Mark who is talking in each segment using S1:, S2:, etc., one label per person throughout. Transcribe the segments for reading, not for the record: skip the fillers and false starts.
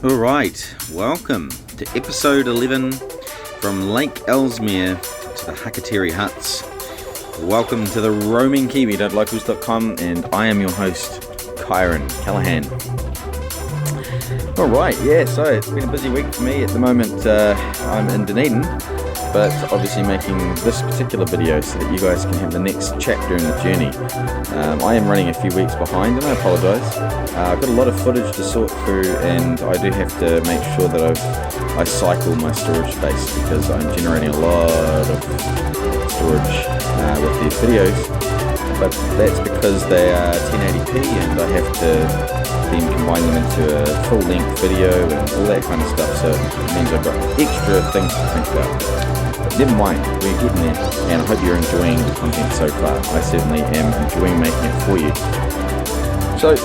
S1: Alright, welcome to episode 11 from Lake Ellesmere to the Hakatere Huts. Welcome to the roamingkiwi.locals.com, and I am your host, Kyron Callahan. Alright, so it's been a busy week for me. At the moment I'm in Dunedin, but obviously making this particular video so that you guys can have the next chapter in the journey. I am running a few weeks behind and I apologise. I've got a lot of footage to sort through, and I do have to make sure that I cycle my storage space because I'm generating a lot of storage with these videos. But that's because they are 1080p and I have to then combine them into a full-length video and all that kind of stuff, so it means I've got extra things to think about. But never mind, we're getting there, and I hope you're enjoying the content so far. I certainly am enjoying making it for you. So,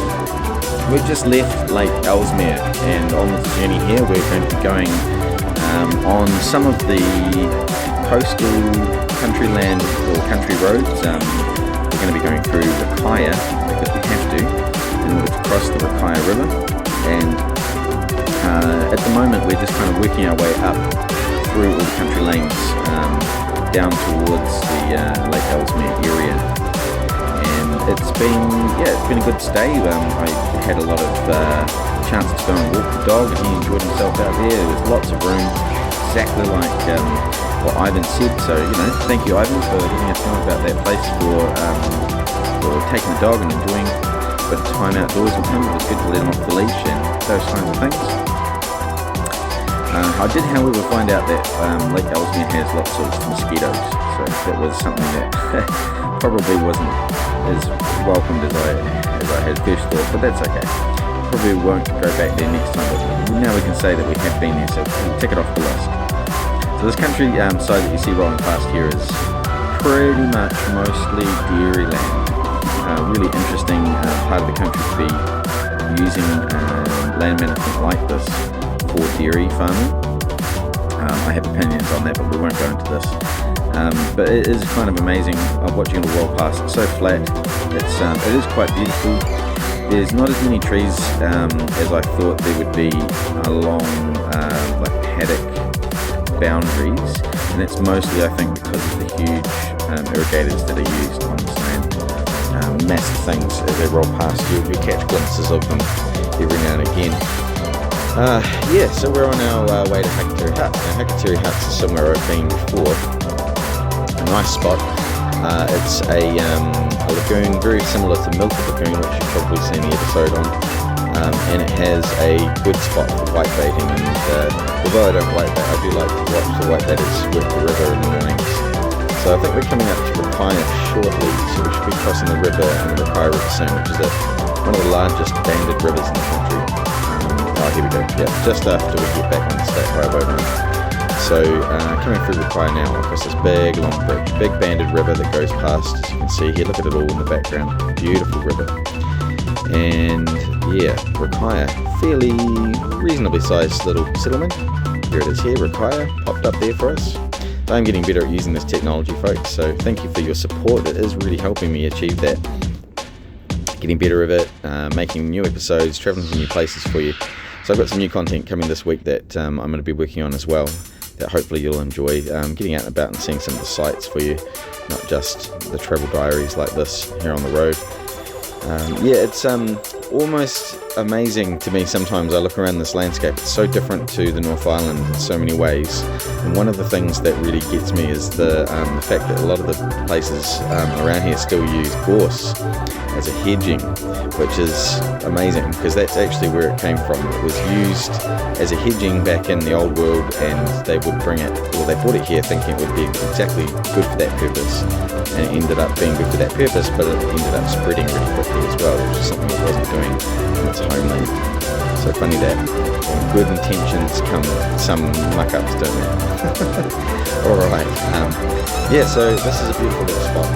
S1: we've just left Lake Ellesmere, and on this journey here we're going to be going on some of the coastal country land or country roads. We're going to be going through Rakaia because we have to in order to cross the Rakaia River, and at the moment we're just kind of working our way up through all the country lanes down towards the Lake Ellesmere area, and it's been a good stay. I had a lot of chance to go and walk the dog, and he enjoyed himself out there. There was lots of room, exactly like what Ivan said, so thank you, Ivan, for giving us time about that place, for taking the dog and enjoying a bit of time outdoors with him. It was good to let him off the leash and those kinds of things. I did, however, find out that Lake Ellesmere has lots of mosquitoes, so that was something that probably wasn't as welcomed as I had first thought, but that's okay. Probably won't go back there next time, but now we can say that we have been there, so we'll tick it off the list. So this country side that you see rolling past here is pretty much mostly dairy land. Really interesting part of the country to be using land management like this for dairy farming. I have opinions on that, but we won't go into this. But it is kind of amazing watching it all roll past. It's so flat. It is quite beautiful. There's not as many trees as I thought there would be along like paddock boundaries, and that's mostly, I think, because of the huge irrigators that are used on this land. Massive things as they roll past you catch glimpses of them every now and again. So we're on our way to Hakatere Huts. Now, Hakatere Huts is somewhere I've been before. A nice spot. It's a lagoon very similar to Milk Lagoon, which you've probably seen the episode on. And it has a good spot for whitebaiting, and although I don't whitebait, I do like to watch the whitebaiters work the river in the mornings. So I think we're coming up to Rakaia shortly, so we should be crossing the river and the Rakaia River soon, which is one of the largest banded rivers in the country. Here we go, just after we get back on the state highway run. So coming through Rakaia now, across this big long bridge, big banded river that goes past, as you can see here. Look at it all in the background, beautiful river. And Rakaia, fairly reasonably sized little settlement. Here it is here, Rakaia, popped up there for us. I'm getting better at using this technology, folks, so thank you for your support. It is really helping me achieve that. Getting better at it, making new episodes, travelling to new places for you. So I've got some new content coming this week that I'm going to be working on as well, that hopefully you'll enjoy, getting out and about and seeing some of the sights for you, not just the travel diaries like this here on the road. It's almost amazing to me sometimes. I look around this landscape, it's so different to the North Island in so many ways, and one of the things that really gets me is the fact that a lot of the places around here still use gorse as a hedging, which is amazing because that's actually where it came from. It was used as a hedging back in the old world, and they would bring it, or they brought it here thinking it would be exactly good for that purpose, and it ended up being good for that purpose, but it ended up spreading really quickly as well, which is something it wasn't doing in its homeland. So funny that good intentions come some muck-ups, don't they? Alright, so this is a beautiful little spot.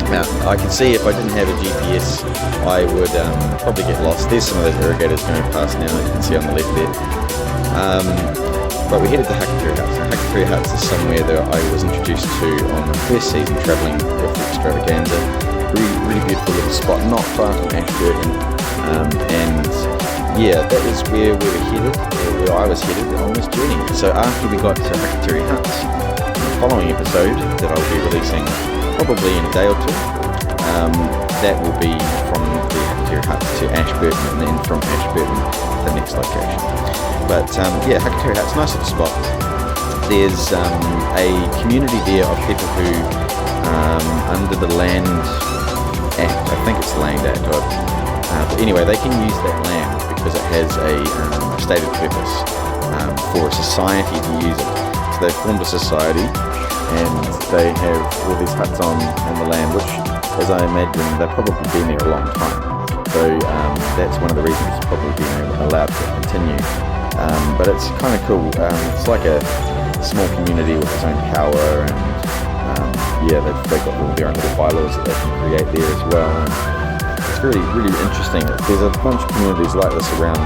S1: Now, I can see if I didn't have a GPS, I would probably get lost. There's some of those irrigators going past now, you can see on the left there. But we headed to Hakatere Huts. Now, Hakatere Huts is somewhere that I was introduced to on my first season travelling with the Extravaganza. Really beautiful little spot, not far from Ashburton. And yeah, that is where we were headed, where I was headed on this journey. So after we got to Hakatere Huts, the following episode that I'll be releasing probably in a day or two, that will be from the Hakatere Huts to Ashburton, and then from Ashburton to the next location. But yeah, Hakatere Huts, nice little spot. There's a community there of people who, under the Land Act, I think it's the Land Act, but anyway, they can use that land because it has a stated purpose for a society to use it. So they've formed a society, and they have all these huts on the land, which, as I imagine, they've probably been there a long time. So that's one of the reasons it's probably been allowed to continue. But it's kind of cool. It's like a small community with its own power, and yeah, they've got all their own little bylaws that they can create there as well. And it's really, really interesting. There's a bunch of communities like this around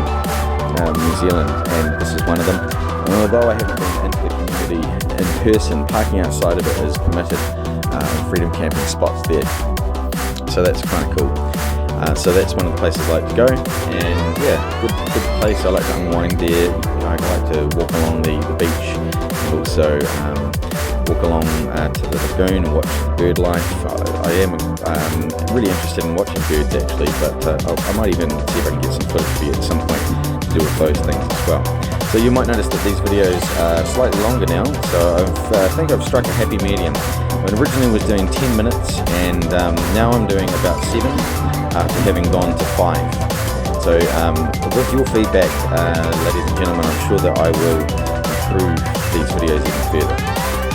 S1: New Zealand, and this is one of them. And although I haven't been into the community in person, parking outside of it is permitted. Freedom camping spots there, so that's kind of cool. So that's one of the places I like to go, and yeah, good place. I like to unwind there. I like to walk along the beach, and also walk along to the lagoon and watch the bird life. I am really interested in watching birds actually, but I might even see if I can get some footage for you at some point to do with those things as well. So you might notice that these videos are slightly longer now, so I think I've struck a happy medium. I originally was doing 10 minutes, and now I'm doing about 7 after having gone to 5. So with your feedback, ladies and gentlemen, I'm sure that I will improve these videos even further.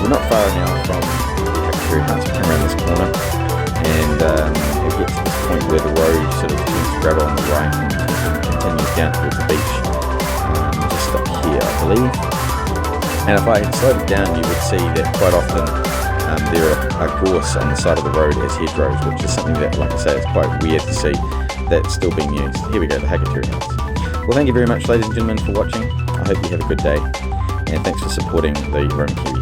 S1: We're not far now from the Hakatere Huts. Come around this corner, and it gets to this point where the road sort of turns gravel on the right and continues down towards the beach, just up here, I believe. And if I had slowed it down, you would see that quite often there are gorse on the side of the road as hedgerows, which is something that, like I say, it's quite weird to see that's still being used. Here we go, the Hakatere Huts. Well, thank you very much, ladies and gentlemen, for watching. I hope you have a good day, and thanks for supporting the Roam Kiwi.